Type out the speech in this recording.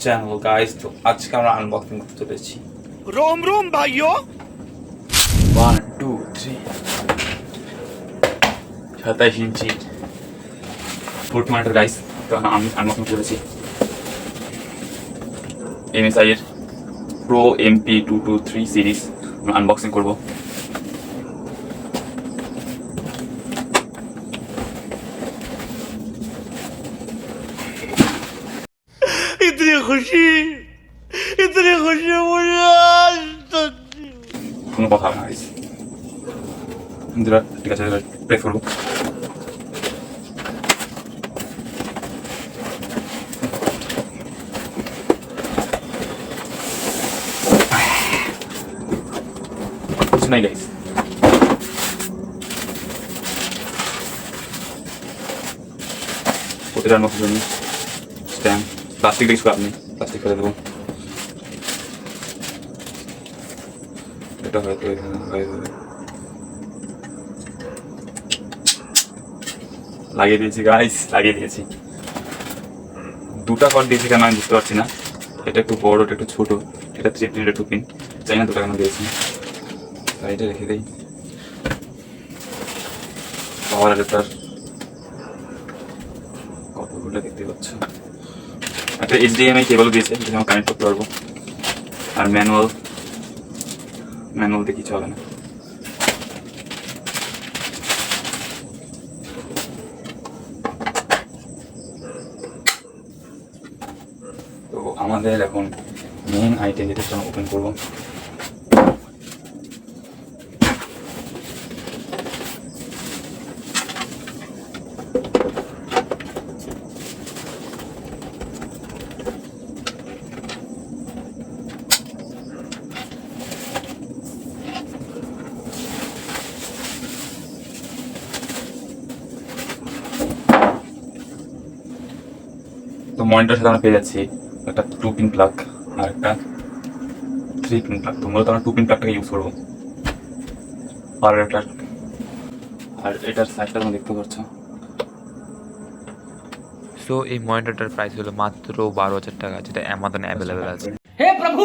Channel guys. তো আজকে আমরা আনবক্সিং করতে চলেছি। रोम रोम भाइयों 1 2 3 27 ইঞ্চি ফুট মনিটর গাইস। তো আমি আনবক্সিং করেছি MSI এর প্রো MP223 সিরিজ আনবক্সিং করব। इतनी खुशी मुझे आज तक কোনো কথা হবে না গাইস। ঠিক আছে, প্রেস করবো। কিছু নাই গাইস। প্রতিটার মতো জন্য স্ট্যাম্প, প্লাস্টিক দেখছো আপনি, প্লাস্টিক ফেলে দেবো। এটা হয়তো এখানে হয়ে যাবে। লাগিয়ে দিয়েছি গাইস, লাগিয়ে দিয়েছি। দুটা কল দিয়েছি কেন আমি বুঝতে পারছি না। এটা একটু বড়, এটা একটু ছোট, এটা 3 পিন, এটা 2 পিন। চাই না দুটা কেন দিয়েছি। সাইডে রেখে দেই। পাওয়ার অ্যাডাপ্টার কতগুলো দেখতে পাচ্ছ। একটা HDMI কেবল দিয়েছে, যেটা আমি কানেক্ট করতে পারবো। আর ম্যানুয়াল দিয়ে কিছু হবে না। তো আমাদের এখন মেইন আইটেম যেটা আমরা ওপেন করবো। তো মনিটরের সাথে আমরা পেয়ে যাচ্ছি একটা 2 পিন প্লাগ আর একটা 3 পিন প্লাগ। তো মূলত আমরা 2 পিন প্লাগটাকে ইউজ করবো। আর এটার সাইজটা তোমরা দেখতে পাচ্ছ। সো এই মনিটরটার প্রাইস হলো মাত্র 12,000 টাকা, যেটা অ্যামাজনে অ্যাভেলেবেল আছে। हे प्रभु